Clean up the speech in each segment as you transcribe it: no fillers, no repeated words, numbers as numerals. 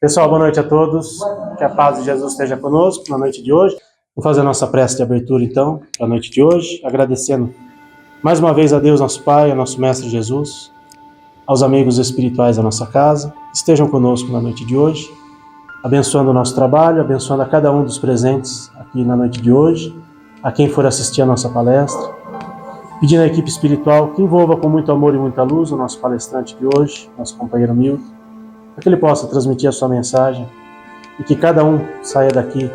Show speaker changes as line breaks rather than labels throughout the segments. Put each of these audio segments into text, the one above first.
Pessoal, boa noite a todos. Que a paz de Jesus esteja conosco na noite de hoje. Vamos fazer a nossa prece de abertura, então, para a noite de hoje, agradecendo mais uma vez a Deus, nosso Pai, a nosso Mestre Jesus, aos amigos espirituais da nossa casa, que estejam conosco na noite de hoje, abençoando o nosso trabalho, abençoando a cada um dos presentes aqui na noite de hoje, a quem for assistir a nossa palestra, pedindo à equipe espiritual que envolva com muito amor e muita luz o nosso palestrante de hoje, nosso companheiro Milton, para que ele possa transmitir a sua mensagem e que cada um saia daqui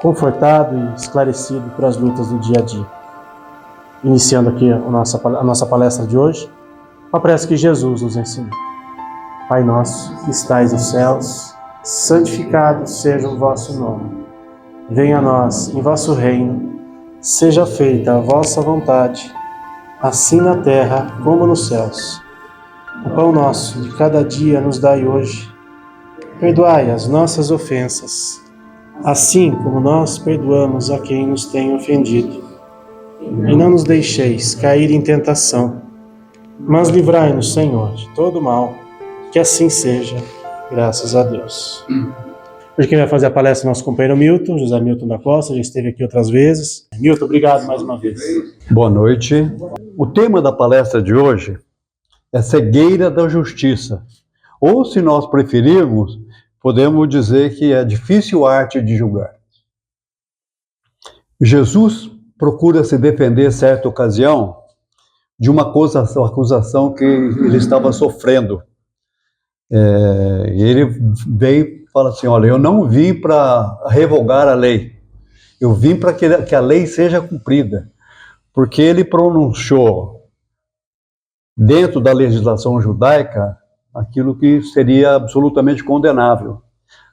confortado e esclarecido para as lutas do dia a dia. Iniciando aqui a nossa palestra de hoje, com a prece que Jesus nos ensinou. Pai nosso, que estais nos céus, santificado seja o vosso nome. Venha a nós, em vosso reino, seja feita a vossa vontade, assim na terra como nos céus. O pão nosso de cada dia nos dai hoje. Perdoai as nossas ofensas, assim como nós perdoamos a quem nos tem ofendido. E não nos deixeis cair em tentação, mas livrai-nos, Senhor, de todo mal, que assim seja, graças a Deus. Hoje quem vai fazer a palestra é nosso companheiro Milton, José Milton da Costa, já esteve aqui outras vezes. Milton, obrigado mais uma vez.
Boa noite. O tema da palestra de hoje é cegueira da justiça, ou, se nós preferirmos, podemos dizer que é a difícil arte de julgar. Jesus procura se defender, certa ocasião, de uma acusação que ele estava sofrendo. Ele veio e fala assim, olha, eu não vim para revogar a lei, eu vim para que a lei seja cumprida, porque ele pronunciou dentro da legislação judaica aquilo que seria absolutamente condenável.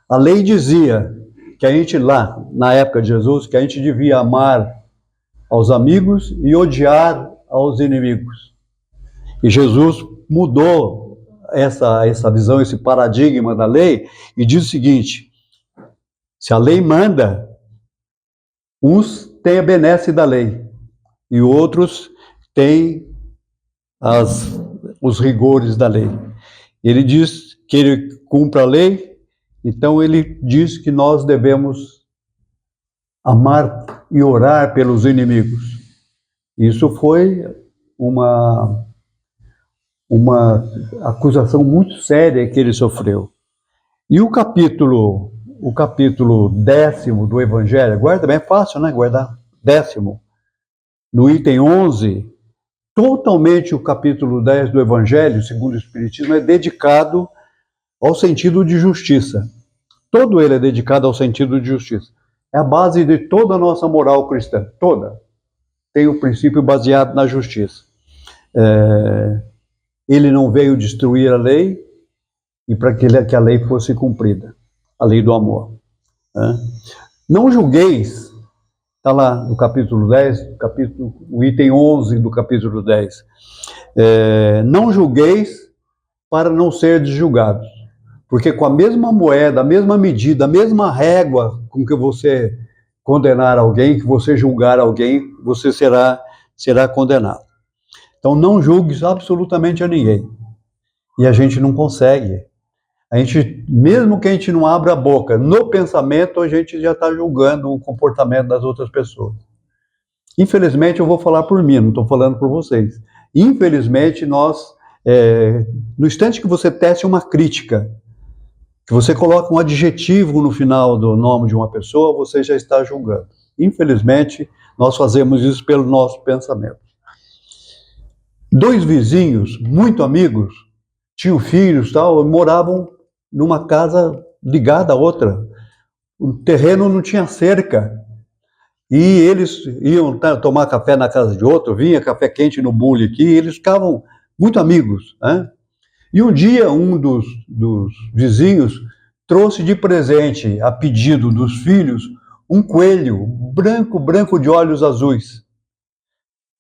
A lei dizia que a gente lá, na época de Jesus, que a gente devia amar aos amigos e odiar aos inimigos. E Jesus mudou essa visão, esse paradigma da lei e diz o seguinte, se a lei manda, uns têm a benesse da lei e outros têm os rigores da lei. Ele diz que ele cumpre a lei, então ele diz que nós devemos amar e orar pelos inimigos. Isso foi uma acusação muito séria que ele sofreu. E o capítulo 10º do Evangelho, guarda bem, é fácil, né, guardar, 10º, no item 11, totalmente o capítulo 10 do Evangelho, segundo o Espiritismo, é dedicado ao sentido de justiça. Todo ele é dedicado ao sentido de justiça. É a base de toda a nossa moral cristã, toda. Tem o princípio baseado na justiça. Ele não veio destruir a lei e para que a lei fosse cumprida, a lei do amor. Não julgueis, está lá no capítulo 10, o item 11 do capítulo 10. Não julgueis para não ser julgados, porque com a mesma moeda, a mesma medida, a mesma régua com que você condenar alguém, que você julgar alguém, você será condenado. Então não julgues absolutamente a ninguém. E a gente não consegue. Mesmo que a gente não abra a boca, no pensamento a gente já está julgando o comportamento das outras pessoas. Infelizmente, eu vou falar por mim, não estou falando por vocês. Infelizmente, nós, no instante que você tece uma crítica, que você coloca um adjetivo no final do nome de uma pessoa, você já está julgando. Infelizmente, nós fazemos isso pelo nosso pensamento. 2 vizinhos, muito amigos, tinham filhos, tal, moravam numa casa ligada à outra. O terreno não tinha cerca. E eles iam tomar café na casa de outro, vinha café quente no bule aqui, e eles ficavam muito amigos, né? E um dia, um dos vizinhos trouxe de presente, a pedido dos filhos, um coelho branco de olhos azuis.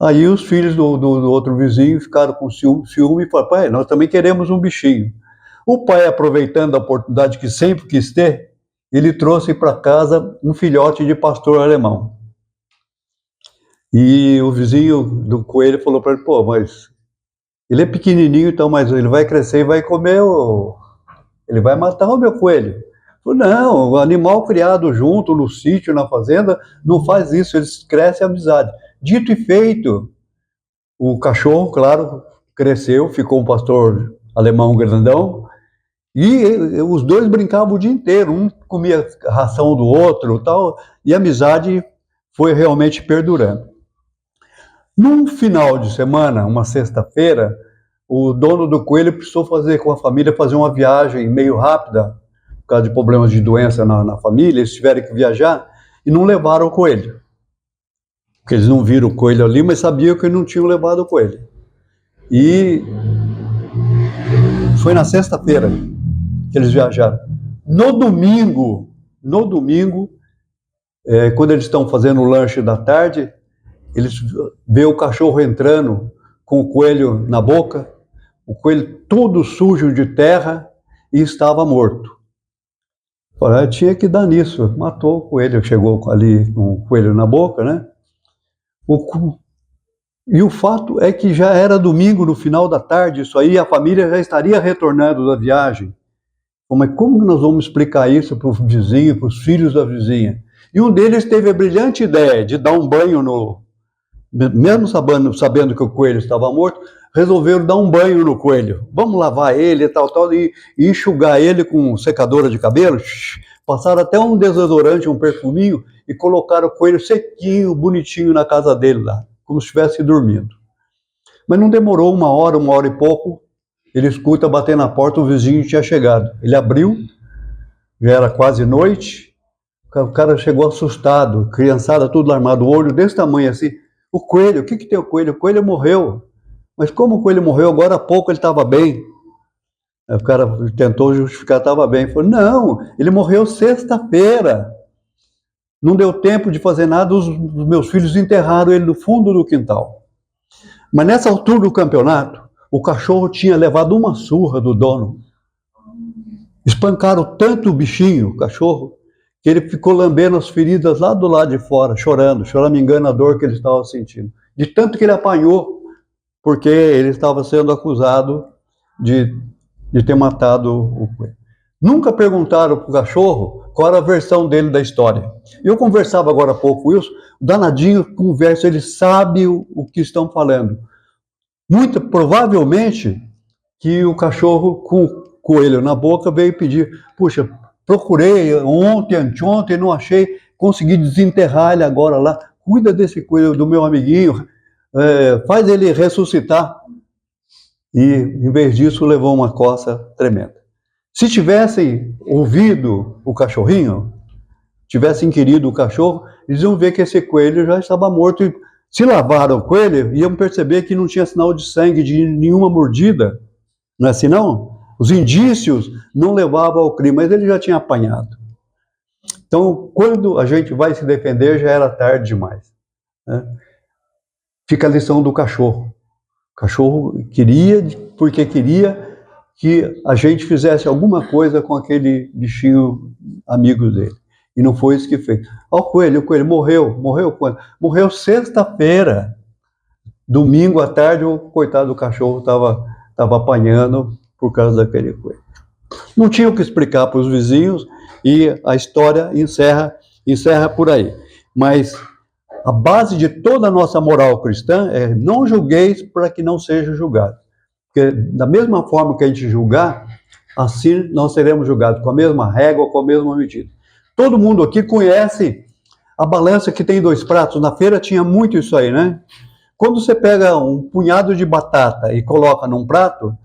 Aí os filhos do outro vizinho ficaram com ciúme e falaram, pai, nós também queremos um bichinho. O pai, aproveitando a oportunidade que sempre quis ter, ele trouxe para casa um filhote de pastor alemão. E o vizinho do coelho falou para ele, pô, mas ele é pequenininho, então, mas ele vai crescer e vai comer ele vai matar o meu coelho. Falei, não, o animal criado junto no sítio, na fazenda, não faz isso, eles crescem a amizade. Dito e feito, o cachorro, claro, cresceu, ficou um pastor alemão grandão, e os dois brincavam o dia inteiro, um comia a ração do outro, tal, e a amizade foi realmente perdurando. Num final de semana, uma sexta-feira, o dono do coelho precisou fazer com a família, fazer uma viagem meio rápida, por causa de problemas de doença na família, eles tiveram que viajar e não levaram o coelho. Porque eles não viram o coelho ali, mas sabiam que não tinham levado o coelho. E foi na sexta-feira que eles viajaram. No domingo, quando eles estão fazendo o lanche da tarde, eles vê o cachorro entrando com o coelho na boca, o coelho todo sujo de terra e estava morto. Falei, tinha que dar nisso, matou o coelho, chegou ali com o coelho na boca, né? E o fato é que já era domingo, no final da tarde, isso aí, a família já estaria retornando da viagem. Mas como que nós vamos explicar isso para os vizinhos, para os filhos da vizinha? E um deles teve a brilhante ideia de dar um banho mesmo sabendo que o coelho estava morto, resolveram dar um banho no coelho. Vamos lavar ele e enxugar ele com secadora de cabelo. Passaram até um desodorante, um perfuminho, e colocaram o coelho sequinho, bonitinho na casa dele lá, como se estivesse dormindo. Mas não demorou uma hora e pouco, ele escuta bater na porta, o vizinho tinha chegado. Ele abriu, já era quase noite, o cara chegou assustado, criançada tudo armado, o olho desse tamanho assim. O coelho, o que tem o coelho? O coelho morreu. Mas como o coelho morreu? Agora há pouco ele estava bem. Aí o cara tentou justificar, estava bem. Falou, não, ele morreu sexta-feira. Não deu tempo de fazer nada, os meus filhos enterraram ele no fundo do quintal. Mas nessa altura do campeonato, o cachorro tinha levado uma surra do dono. Espancaram tanto o bichinho, o cachorro, que ele ficou lambendo as feridas lá do lado de fora, choramingando a dor que ele estava sentindo. De tanto que ele apanhou, porque ele estava sendo acusado de ter matado o coelho. Nunca perguntaram para o cachorro qual era a versão dele da história. Eu conversava agora há pouco isso, o danadinho conversa, ele sabe o que estão falando. Muito provavelmente que o cachorro com o coelho na boca veio pedir, puxa, procurei ontem, anteontem, não achei, consegui desenterrar ele agora lá, cuida desse coelho do meu amiguinho, faz ele ressuscitar. E, em vez disso, levou uma coça tremenda. Se tivessem ouvido o cachorrinho, tivessem querido o cachorro, eles iam ver que esse coelho já estava morto. E se lavaram o coelho, iam perceber que não tinha sinal de sangue, de nenhuma mordida. Não é assim, não? Os indícios não levavam ao crime, mas ele já tinha apanhado. Então, quando a gente vai se defender, já era tarde demais, né? Fica a lição do cachorro. O cachorro queria, porque queria que a gente fizesse alguma coisa com aquele bichinho amigo dele. E não foi isso que fez. Ó, o coelho morreu quando? Morreu sexta-feira. Domingo à tarde, o coitado do cachorro estava apanhando por causa daquele coelho. Não tinha o que explicar para os vizinhos e a história encerra por aí. Mas a base de toda a nossa moral cristã é não julgueis para que não seja julgado. Porque da mesma forma que a gente julgar, assim nós seremos julgados, com a mesma régua, com a mesma medida. Todo mundo aqui conhece a balança que tem 2 pratos. Na feira tinha muito isso aí, né? Quando você pega um punhado de batata e coloca num prato,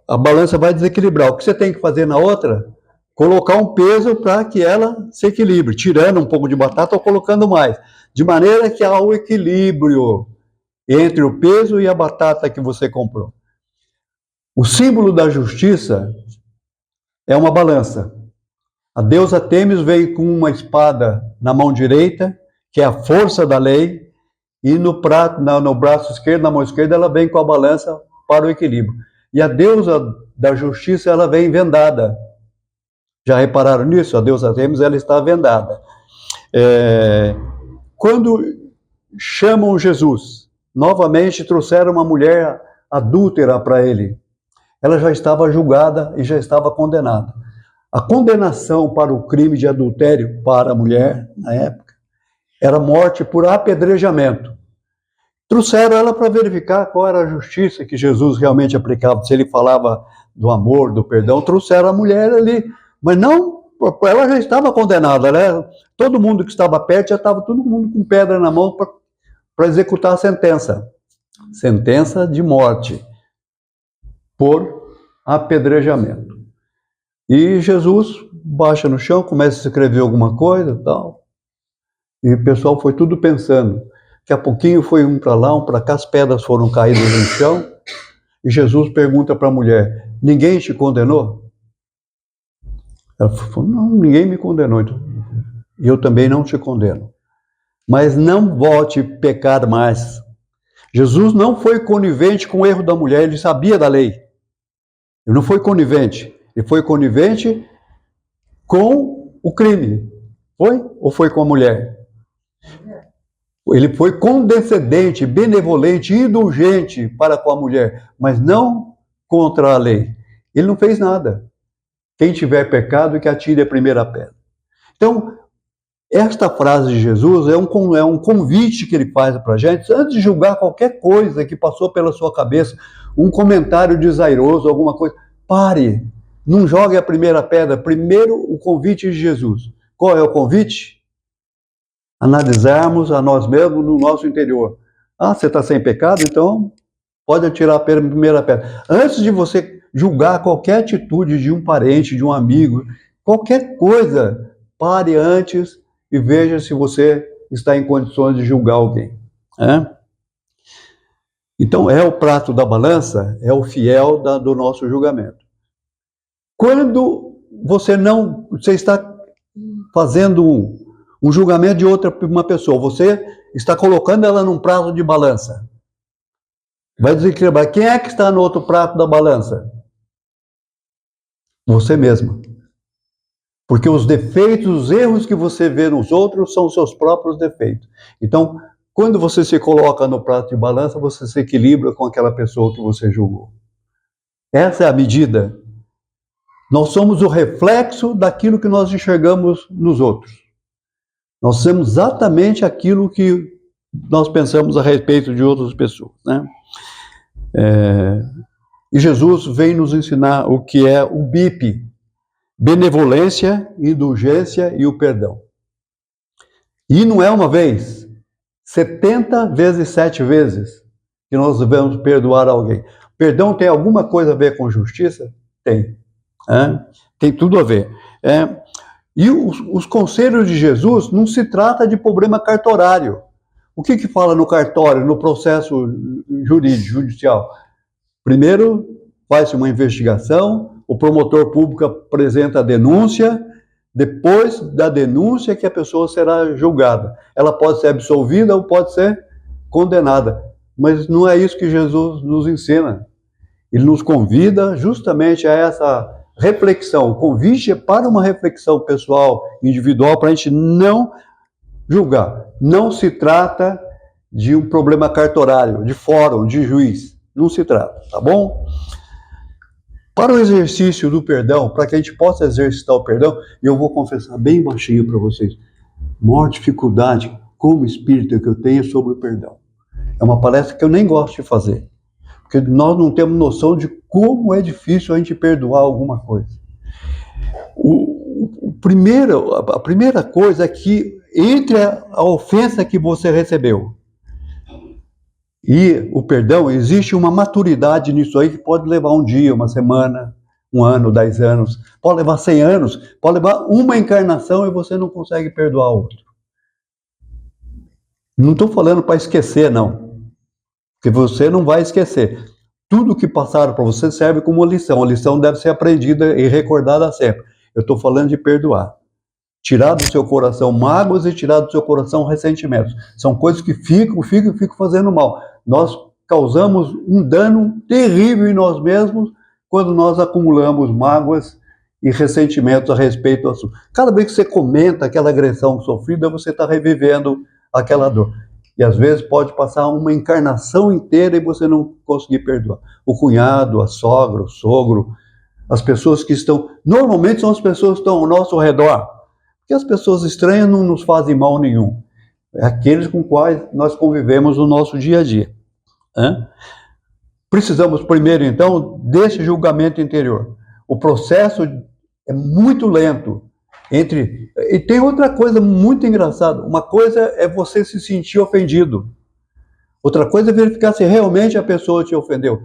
a balança vai desequilibrar. O que você tem que fazer na outra? Colocar um peso para que ela se equilibre, tirando um pouco de batata ou colocando mais. De maneira que há o equilíbrio entre o peso e a batata que você comprou. O símbolo da justiça é uma balança. A deusa Têmis veio com uma espada na mão direita, que é a força da lei, e no braço esquerdo, na mão esquerda, ela vem com a balança para o equilíbrio. E a deusa da justiça, ela vem vendada. Já repararam nisso? A deusa Têmis, ela está vendada. Quando chamam Jesus, novamente trouxeram uma mulher adúltera para ele. ela já estava julgada e já estava condenada. A condenação para o crime de adultério para a mulher, na época, era morte por apedrejamento. Trouxeram ela para verificar qual era a justiça que Jesus realmente aplicava, se ele falava do amor, do perdão. Trouxeram a mulher ali, mas não, ela já estava condenada, né? Todo mundo que estava perto já estava todo mundo com pedra na mão para executar a sentença. Sentença de morte por apedrejamento. E Jesus baixa no chão, começa a escrever alguma coisa e tal. E o pessoal foi tudo pensando. Daqui a pouquinho foi um para lá, um para cá, as pedras foram caídas no chão. E Jesus pergunta para a mulher: ninguém te condenou? Ela falou: não, ninguém me condenou. Então, eu também não te condeno. Mas não volte a pecar mais. Jesus não foi conivente com o erro da mulher, ele sabia da lei. Ele não foi conivente. Ele foi conivente com o crime. Foi? Ou foi com a mulher? Ele foi condescendente, benevolente, indulgente para com a mulher, mas não contra a lei. Ele não fez nada. Quem tiver pecado, que atire a primeira pedra. Então, esta frase de Jesus é um convite que ele faz para a gente, antes de julgar qualquer coisa que passou pela sua cabeça, um comentário desairoso, alguma coisa. Pare, não jogue a primeira pedra. Primeiro, o convite de Jesus. Qual é o convite? Analisarmos a nós mesmos no nosso interior. Ah, você está sem pecado? Então pode atirar a primeira pedra. Antes de você julgar qualquer atitude de um parente, de um amigo, qualquer coisa, pare antes e veja se você está em condições de julgar alguém. Então, é o prato da balança, é o fiel do nosso julgamento. Quando você está fazendo um julgamento de uma pessoa, você está colocando ela num prato de balança. Vai desequilibrar. Quem é que está no outro prato da balança? Você mesmo. Porque os defeitos, os erros que você vê nos outros são os seus próprios defeitos. Então, quando você se coloca no prato de balança, você se equilibra com aquela pessoa que você julgou. Essa é a medida. Nós somos o reflexo daquilo que nós enxergamos nos outros. Nós somos exatamente aquilo que nós pensamos a respeito de outras pessoas, né? E Jesus vem nos ensinar o que é o BIP, benevolência, indulgência e o perdão. E não é uma vez, 70 vezes 7 vezes que nós devemos perdoar alguém. Perdão tem alguma coisa a ver com justiça? Tem. Tem tudo a ver. E os conselhos de Jesus não se trata de problema cartorário. O que fala no cartório, no processo jurídico, judicial? Primeiro, faz-se uma investigação, o promotor público apresenta a denúncia, depois da denúncia que a pessoa será julgada. Ela pode ser absolvida ou pode ser condenada. Mas não é isso que Jesus nos ensina. Ele nos convida justamente a essa reflexão. O convite é para uma reflexão pessoal, individual, para a gente não julgar. Não se trata de um problema cartorário, de fórum, de juiz. Não se trata, tá bom? Para o exercício do perdão, para que a gente possa exercitar o perdão, eu vou confessar bem baixinho para vocês, maior dificuldade como espírita que eu tenho sobre o perdão. É uma palestra que eu nem gosto de fazer, porque nós não temos noção de como é difícil a gente perdoar alguma coisa. A primeira coisa é que entre a ofensa que você recebeu e o perdão, existe uma maturidade nisso aí que pode levar um dia, uma semana, um ano, 10 anos, pode levar 100 anos, pode levar uma encarnação e você não consegue perdoar o outro. Não estou falando para esquecer, não. Porque você não vai esquecer. Tudo que passaram para você serve como lição. A lição deve ser aprendida e recordada sempre. Eu estou falando de perdoar. Tirar do seu coração mágoas e tirar do seu coração ressentimentos. São coisas que ficam fazendo mal. Nós causamos um dano terrível em nós mesmos quando nós acumulamos mágoas e ressentimentos a respeito do assunto. Cada vez que você comenta aquela agressão sofrida, você está revivendo aquela dor. E às vezes pode passar uma encarnação inteira e você não conseguir perdoar. O cunhado, a sogra, o sogro, as pessoas que estão... Normalmente são as pessoas que estão ao nosso redor. Porque as pessoas estranhas não nos fazem mal nenhum. É aqueles com quais nós convivemos no nosso dia a dia. Precisamos primeiro, então, desse julgamento interior. O processo é muito lento. E tem outra coisa muito engraçada. Uma coisa é você se sentir ofendido. Outra coisa é verificar se realmente a pessoa te ofendeu.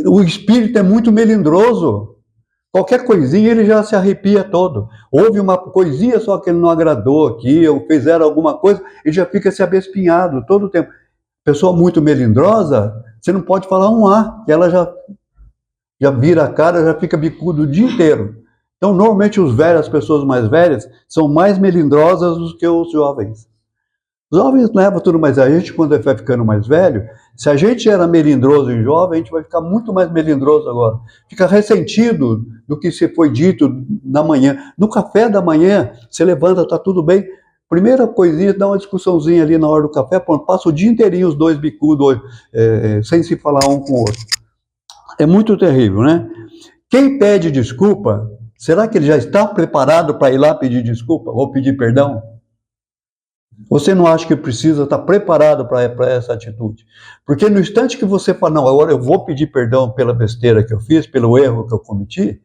O espírito é muito melindroso. Qualquer coisinha ele já se arrepia todo. Houve uma coisinha só que ele não agradou aqui, ou fizeram alguma coisa, e já fica se abespinhado todo o tempo. Pessoa muito melindrosa, você não pode falar um A, que ela já vira a cara, já fica bicudo o dia inteiro. Então, normalmente os velhos, as pessoas mais velhas, são mais melindrosas do que os jovens. Os jovens levam tudo, mas a gente, quando vai ficando mais velho, se a gente era melindroso em jovem, a gente vai ficar muito mais melindroso agora. Fica ressentido do que se foi dito na manhã. No café da manhã, você levanta, está tudo bem. Primeira coisinha, dá uma discussãozinha ali na hora do café, passa o dia inteirinho os dois bicudos, sem se falar um com o outro. É muito terrível, né? Quem pede desculpa, será que ele já está preparado para ir lá pedir desculpa ou pedir perdão? Você não acha que precisa estar preparado para essa atitude? Porque no instante que você fala, não, agora eu vou pedir perdão pela besteira que eu fiz, pelo erro que eu cometi,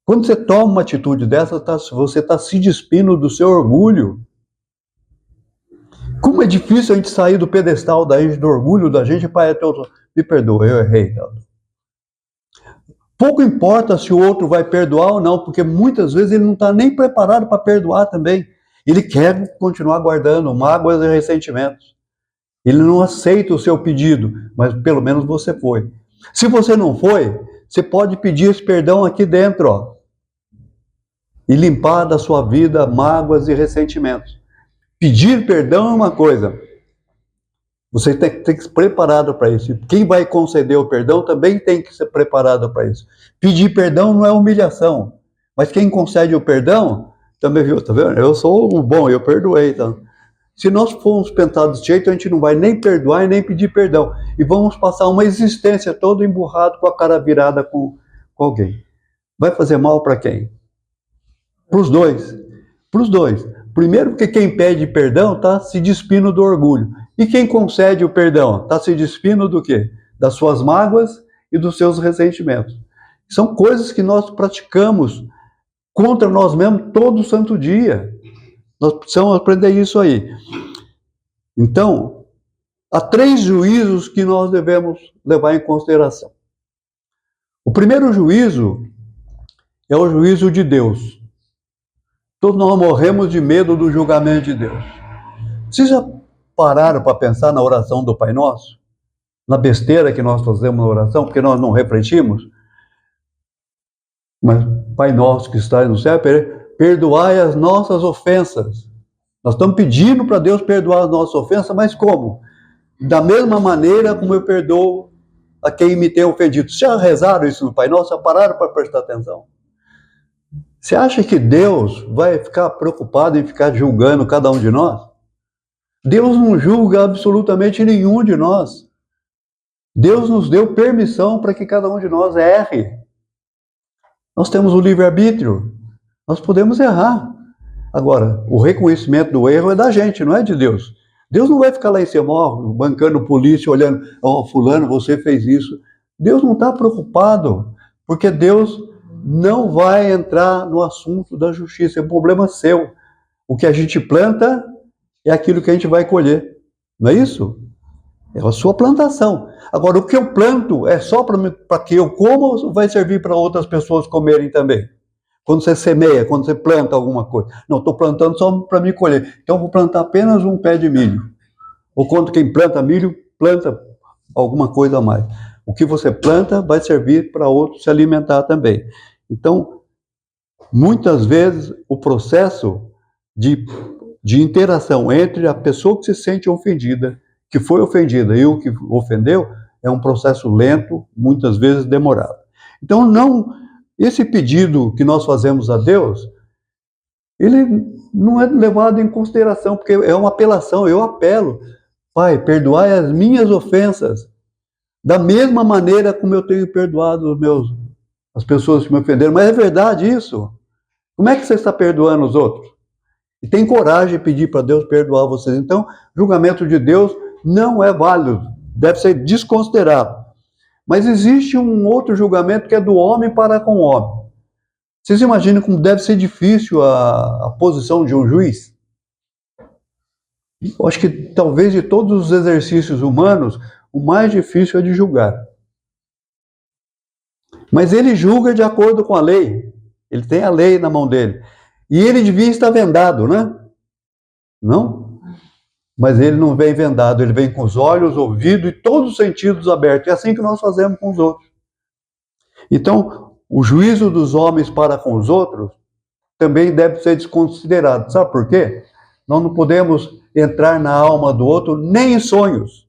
quando você toma uma atitude dessa, você está se despindo do seu orgulho. Como é difícil a gente sair do pedestal do orgulho da gente para me perdoa, eu errei. Pouco importa se o outro vai perdoar ou não, porque muitas vezes ele não está nem preparado para perdoar também. Ele quer continuar guardando mágoas e ressentimentos. Ele não aceita o seu pedido, mas pelo menos você foi. Se você não foi, você pode pedir esse perdão aqui dentro, ó, e limpar da sua vida mágoas e ressentimentos. Pedir perdão é uma coisa. Você tem que ser preparado para isso. Quem vai conceder o perdão também tem que ser preparado para isso. Pedir perdão não é humilhação. Mas quem concede o perdão, também viu, tá vendo? Eu sou o bom, eu perdoei. Então. Se nós formos pensar desse jeito, a gente não vai nem perdoar e nem pedir perdão. E vamos passar uma existência toda emburrado com a cara virada com alguém. Vai fazer mal para quem? Para os dois. Para os dois. Primeiro, porque quem pede perdão está se despindo do orgulho. E quem concede o perdão está se despindo do quê? Das suas mágoas e dos seus ressentimentos. São coisas que nós praticamos contra nós mesmos todo santo dia. Nós precisamos aprender isso aí. Então, há 3 juízos que nós devemos levar em consideração. O primeiro juízo é o juízo de Deus. Todos nós morremos de medo do julgamento de Deus. Vocês já pararam para pensar na oração do Pai Nosso? Na besteira que nós fazemos na oração, porque nós não refletimos? Mas, Pai Nosso que estás no céu, perdoai as nossas ofensas. Nós estamos pedindo para Deus perdoar as nossas ofensas, mas como? Da mesma maneira como eu perdoo a quem me tem ofendido. Vocês já rezaram isso no Pai Nosso? Já pararam para prestar atenção? Você acha que Deus vai ficar preocupado em ficar julgando cada um de nós? Deus não julga absolutamente nenhum de nós. Deus nos deu permissão para que cada um de nós erre. Nós temos o livre-arbítrio. Nós podemos errar. Agora, o reconhecimento do erro é da gente, não é de Deus. Deus não vai ficar lá em cima, bancando polícia, olhando, fulano, você fez isso. Deus não está preocupado, porque Deus não vai entrar no assunto da justiça, é um problema seu. O que a gente planta é aquilo que a gente vai colher, não é isso? É a sua plantação. Agora, o que eu planto é só para que eu coma ou vai servir para outras pessoas comerem também? Quando você semeia, quando você planta alguma coisa. Não, estou plantando só para me colher. Então, vou plantar apenas um pé de milho. Ou quando quem planta milho, planta alguma coisa a mais. O que você planta vai servir para outros se alimentar também. Então, muitas vezes, o processo de interação entre a pessoa que se sente ofendida, que foi ofendida, e o que ofendeu, é um processo lento, muitas vezes demorado. Então, esse pedido que nós fazemos a Deus, ele não é levado em consideração, porque é uma apelação, eu apelo. Pai, perdoai as minhas ofensas, da mesma maneira como eu tenho perdoado as pessoas que me ofenderam. Mas é verdade isso? Como é que você está perdoando os outros? E tem coragem de pedir para Deus perdoar vocês. Então, julgamento de Deus não é válido, deve ser desconsiderado. Mas existe um outro julgamento que é do homem para com o homem. Vocês imaginam como deve ser difícil a posição de um juiz? Eu acho que talvez de todos os exercícios humanos, o mais difícil é de julgar. Mas ele julga de acordo com a lei. Ele tem a lei na mão dele. E ele devia estar vendado, né? Não? Mas ele não vem vendado, ele vem com os olhos, ouvidos e todos os sentidos abertos. É assim que nós fazemos com os outros. Então, o juízo dos homens para com os outros também deve ser desconsiderado. Sabe por quê? Nós não podemos entrar na alma do outro nem em sonhos.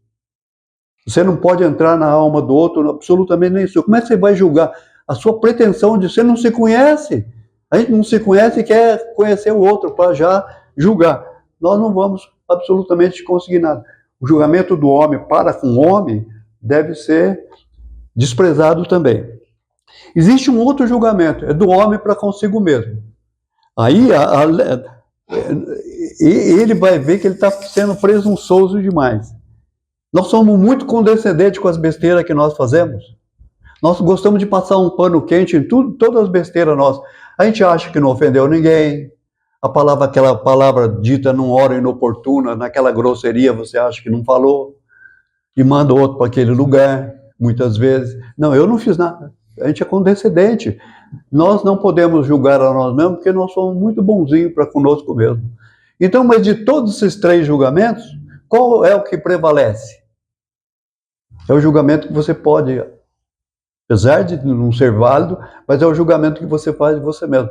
Você não pode entrar na alma do outro absolutamente nem em sonhos. Como é que você vai julgar? A sua pretensão de você não se conhece. A gente não se conhece e quer conhecer o outro para já julgar. Nós não vamos absolutamente conseguir nada. O julgamento do homem para com o homem deve ser desprezado também. Existe um outro julgamento, é do homem para consigo mesmo. Aí ele vai ver que ele está sendo presunçoso demais. Nós somos muito condescendentes com as besteiras que nós fazemos. Nós gostamos de passar um pano quente em tudo, todas as besteiras nossas. A gente acha que não ofendeu ninguém. Aquela palavra dita numa hora inoportuna, naquela grosseria, você acha que não falou. E manda outro para aquele lugar, muitas vezes. Não, eu não fiz nada. A gente é condescendente. Nós não podemos julgar a nós mesmos porque nós somos muito bonzinhos para conosco mesmo. Então, mas de todos esses três julgamentos, qual é o que prevalece? É o julgamento que você pode, apesar de não ser válido, mas é o julgamento que você faz de você mesmo.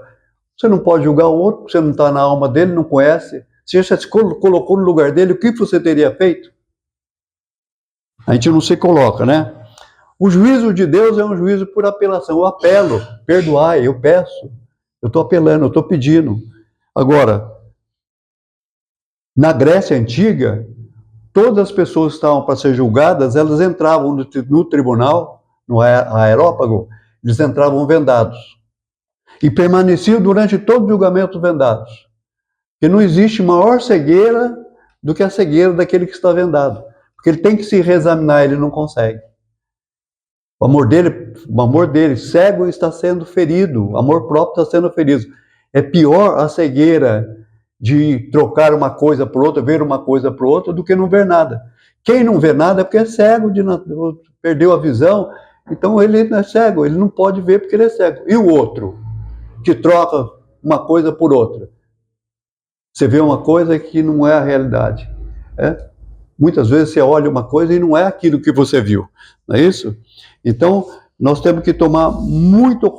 Você não pode julgar o outro, você não está na alma dele, não conhece. Se você se colocou no lugar dele, o que você teria feito? A gente não se coloca, né? O juízo de Deus é um juízo por apelação. Eu apelo, perdoai, eu peço. Eu estou apelando, eu estou pedindo. Agora, na Grécia Antiga, todas as pessoas que estavam para ser julgadas, elas entravam no tribunal, no aerópago, eles entravam vendados. E permaneciam durante todo o julgamento vendados. Porque não existe maior cegueira do que a cegueira daquele que está vendado. Porque ele tem que se reexaminar, ele não consegue. O amor dele, cego, está sendo ferido. O amor próprio está sendo ferido. É pior a cegueira de trocar uma coisa por outra, ver uma coisa por outra, do que não ver nada. Quem não vê nada é porque é cego, perdeu a visão, então ele é cego, ele não pode ver porque ele é cego. E o outro, que troca uma coisa por outra? Você vê uma coisa que não é a realidade. Muitas vezes você olha uma coisa e não é aquilo que você viu, não é isso? Então, nós temos que tomar muito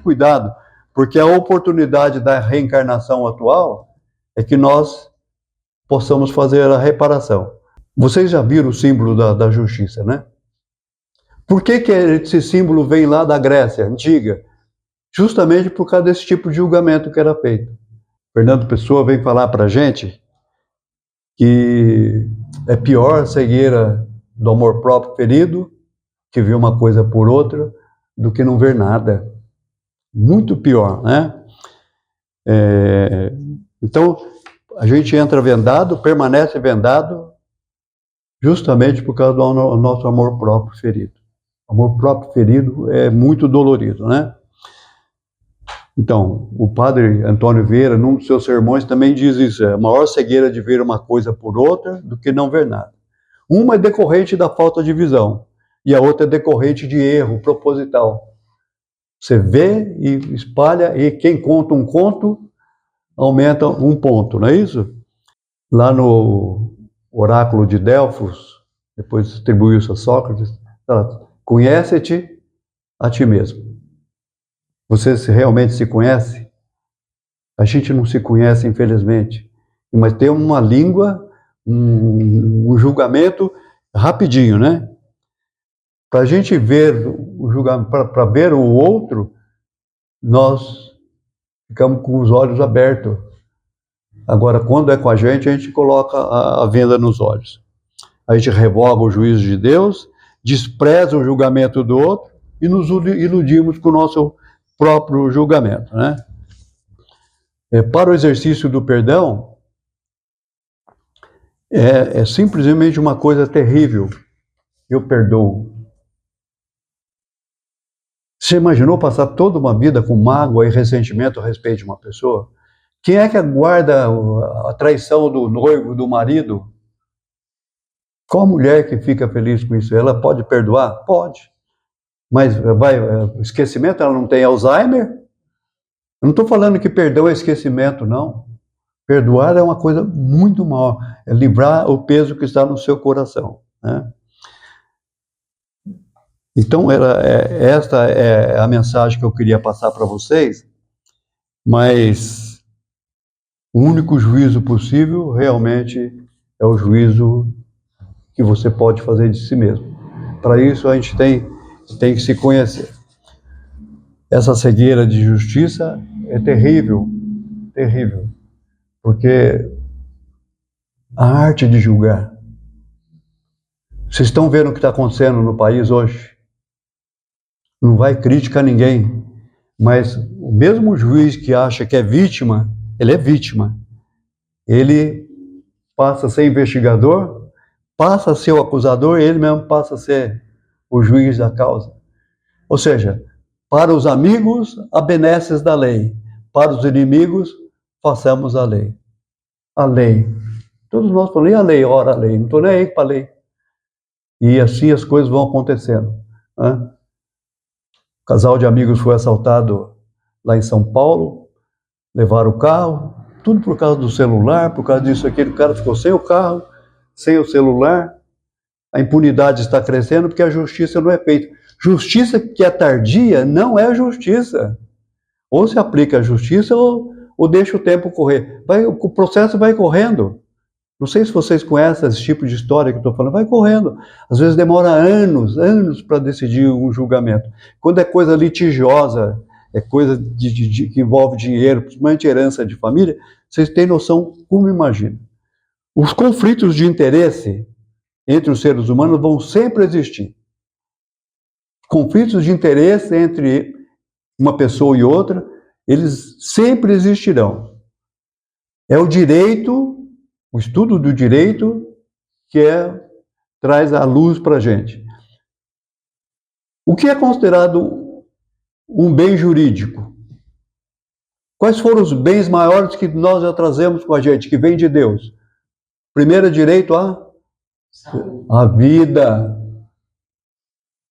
cuidado, porque a oportunidade da reencarnação atual é que nós possamos fazer a reparação. Vocês já viram o símbolo da justiça, né? Por que esse símbolo vem lá da Grécia Antiga? Justamente por causa desse tipo de julgamento que era feito. Fernando Pessoa vem falar para a gente que é pior a cegueira do amor próprio ferido, que vê uma coisa por outra, do que não ver nada. Muito pior, né? Então, a gente entra vendado, permanece vendado, justamente por causa do nosso amor próprio ferido. O amor próprio ferido é muito dolorido, né? Então, o padre Antônio Vieira, num dos seus sermões, também diz isso: é a maior cegueira de ver uma coisa por outra do que não ver nada. Uma é decorrente da falta de visão, e a outra é decorrente de erro proposital. Você vê e espalha, e quem conta um conto, aumenta um ponto, não é isso? Lá no oráculo de Delfos, depois distribuiu-se a Sócrates, conhece-te a ti mesmo. Você realmente se conhece? A gente não se conhece, infelizmente. Mas tem uma língua, um julgamento rapidinho, né? Para a gente ver o julgamento, para ver o outro, nós ficamos com os olhos abertos. Agora, quando é com a gente coloca a venda nos olhos. A gente revoga o juízo de Deus, despreza o julgamento do outro e nos iludimos com o nosso próprio julgamento, né? Para o exercício do perdão, é simplesmente uma coisa terrível. Eu perdoo. Você imaginou passar toda uma vida com mágoa e ressentimento a respeito de uma pessoa? Quem é que aguarda a traição do noivo, do marido? Qual mulher que fica feliz com isso? Ela pode perdoar? Pode. Mas esquecimento, ela não tem Alzheimer? Eu não estou falando que perdão é esquecimento, não. Perdoar é uma coisa muito maior. É livrar o peso que está no seu coração, né? Então, esta é a mensagem que eu queria passar para vocês, mas o único juízo possível realmente é o juízo que você pode fazer de si mesmo. Para isso, a gente tem que se conhecer. Essa cegueira de justiça é terrível, terrível, porque a arte de julgar. Vocês estão vendo o que está acontecendo no país hoje? Não vai crítica a ninguém, mas o mesmo juiz que acha que é vítima, ele é vítima. Ele passa a ser investigador, passa a ser o acusador, ele mesmo passa a ser o juiz da causa. Ou seja, para os amigos, há benesses da lei. Para os inimigos, façamos a lei. A lei. Todos nós falamos, e a lei? Ora, a lei. Não estou nem aí para a lei. E assim as coisas vão acontecendo, né? O casal de amigos foi assaltado lá em São Paulo, levaram o carro, tudo por causa do celular, por causa disso aqui, o cara ficou sem o carro, sem o celular. A impunidade está crescendo porque a justiça não é feita. Justiça que é tardia não é justiça. Ou se aplica a justiça ou deixa o tempo correr. O processo vai correndo. Não sei se vocês conhecem esse tipo de história que eu estou falando. Vai correndo. Às vezes demora anos para decidir um julgamento. Quando é coisa litigiosa, é coisa que envolve dinheiro, principalmente herança de família, vocês têm noção como imagina. Os conflitos de interesse entre os seres humanos vão sempre existir. Conflitos de interesse entre uma pessoa e outra, eles sempre existirão. É o direito, o estudo do direito, que traz a luz para a gente. O que é considerado um bem jurídico? Quais foram os bens maiores que nós já trazemos com a gente, que vem de Deus? Primeiro, direito à vida.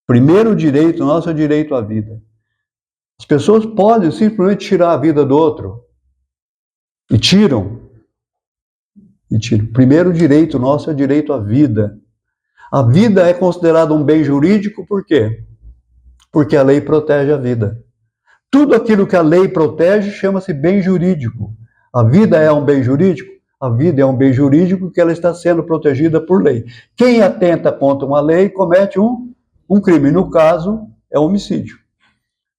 Primeiro direito nosso é o direito à vida. As pessoas podem simplesmente tirar a vida do outro. E tiram. Primeiro direito nosso é o direito à vida. A vida é considerada um bem jurídico por quê? Porque a lei protege a vida. Tudo aquilo que a lei protege chama-se bem jurídico. A vida é um bem jurídico? A vida é um bem jurídico que ela está sendo protegida por lei. Quem atenta contra uma lei comete um crime. No caso, é homicídio.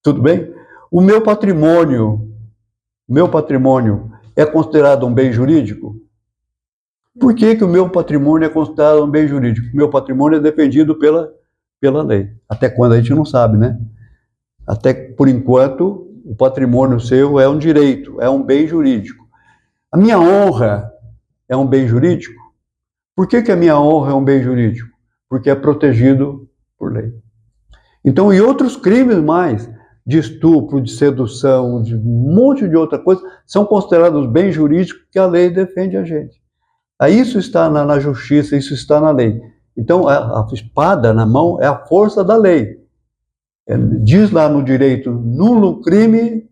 Tudo bem? O meu patrimônio é considerado um bem jurídico? Por que o meu patrimônio é considerado um bem jurídico? O meu patrimônio é defendido pela lei. Até quando a gente não sabe, né? Até por enquanto, o patrimônio seu é um direito, é um bem jurídico. A minha honra é um bem jurídico? Por que a minha honra é um bem jurídico? Porque é protegido por lei. Então, e outros crimes mais, de estupro, de sedução, de um monte de outra coisa, são considerados bens jurídicos que a lei defende a gente. Aí isso está na justiça, isso está na lei. Então, a espada na mão é a força da lei. Diz lá no direito, nulo crime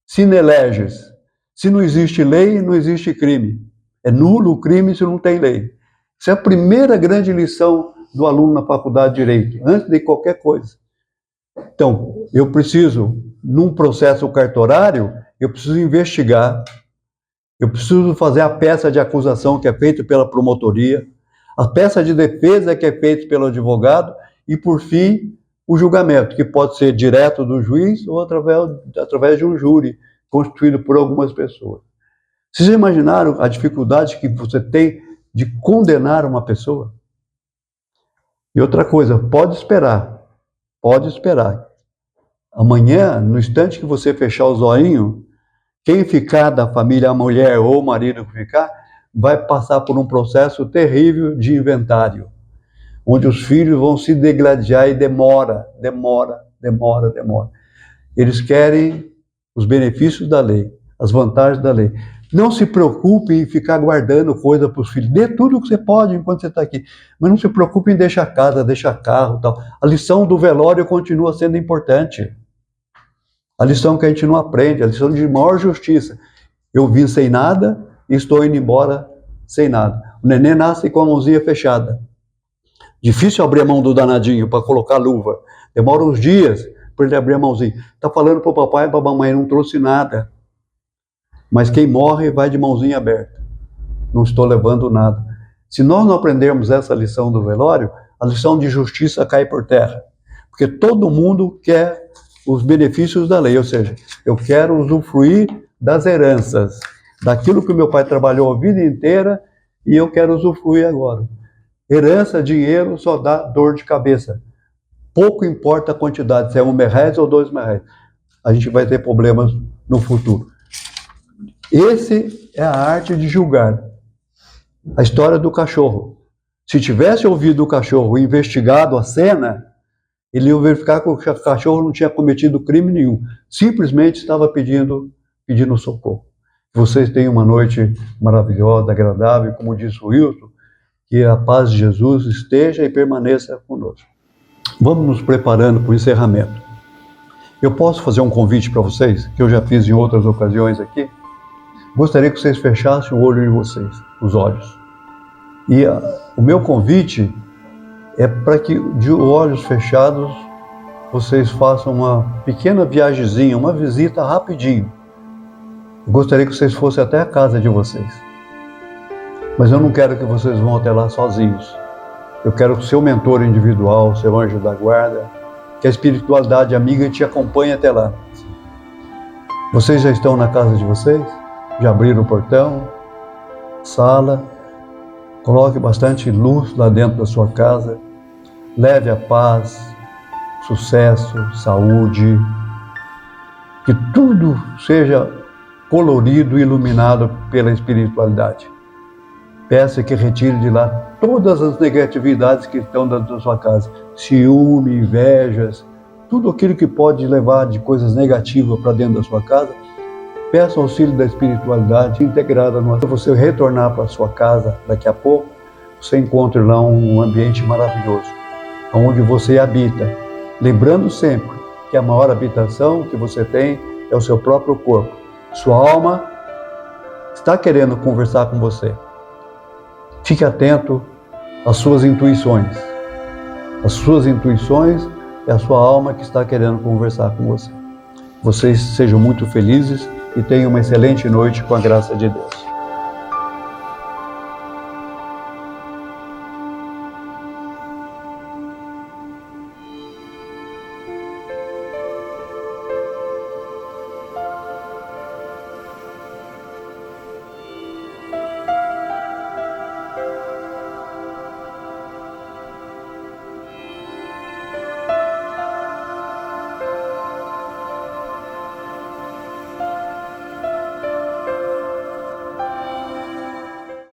sine leges. Se não existe lei, não existe crime. É nulo o crime se não tem lei. Essa é a primeira grande lição do aluno na faculdade de Direito, antes de qualquer coisa. Então, eu preciso, num processo cartorário, eu preciso investigar, eu preciso fazer a peça de acusação que é feita pela promotoria, a peça de defesa que é feita pelo advogado e, por fim, o julgamento, que pode ser direto do juiz ou através de um júri, constituído por algumas pessoas. Vocês já imaginaram a dificuldade que você tem de condenar uma pessoa? E outra coisa, pode esperar. Amanhã, no instante que você fechar os olhinhos, quem ficar da família, a mulher ou o marido que ficar, vai passar por um processo terrível de inventário, onde os filhos vão se degladiar e demora. Eles querem os benefícios da lei, as vantagens da lei. Não se preocupe em ficar guardando coisa para os filhos. Dê tudo o que você pode enquanto você está aqui. Mas não se preocupe em deixar casa, deixar carro e tal. A lição do velório continua sendo importante. A lição que a gente não aprende, a lição de maior justiça. Eu vim sem nada e estou indo embora sem nada. O neném nasce com a mãozinha fechada. Difícil abrir a mão do danadinho para colocar a luva. Demora uns dias para ele abrir a mãozinha. Está falando para o papai e para a mamãe, não trouxe nada. Mas quem morre vai de mãozinha aberta. Não estou levando nada. Se nós não aprendermos essa lição do velório, a lição de justiça cai por terra. Porque todo mundo quer os benefícios da lei. Ou seja, eu quero usufruir das heranças, daquilo que o meu pai trabalhou a vida inteira e eu quero usufruir agora. Herança, dinheiro, só dá dor de cabeça. Pouco importa a quantidade, se é R$1 ou R$2. A gente vai ter problemas no futuro. Esse é a arte de julgar. A história do cachorro. Se tivesse ouvido o cachorro e investigado a cena, ele ia verificar que o cachorro não tinha cometido crime nenhum. Simplesmente estava pedindo socorro. Vocês tenham uma noite maravilhosa, agradável, como disse o Wilson, que a paz de Jesus esteja e permaneça conosco. Vamos nos preparando para o encerramento. Eu posso fazer um convite para vocês, que eu já fiz em outras ocasiões aqui? Gostaria que vocês fechassem o olho de vocês, os olhos. E o meu convite é para que, de olhos fechados, vocês façam uma pequena viagemzinha, uma visita rapidinho. Eu gostaria que vocês fossem até a casa de vocês. Mas eu não quero que vocês vão até lá sozinhos. Eu quero que o seu mentor individual, seu anjo da guarda, que a espiritualidade amiga te acompanhe até lá. Vocês já estão na casa de vocês? Já abriram o portão, sala, coloque bastante luz lá dentro da sua casa, leve a paz, sucesso, saúde, que tudo seja colorido e iluminado pela espiritualidade. Peça que retire de lá todas as negatividades que estão dentro da sua casa, ciúme, invejas, tudo aquilo que pode levar de coisas negativas para dentro da sua casa. Peça o auxílio da espiritualidade integrada no. Se você retornar para a sua casa daqui a pouco, você encontra lá um ambiente maravilhoso, onde você habita. Lembrando sempre que a maior habitação que você tem é o seu próprio corpo. Sua alma está querendo conversar com você. Fique atento às suas intuições. As suas intuições é a sua alma que está querendo conversar com você. Vocês sejam muito felizes e tenham uma excelente noite com a graça de Deus.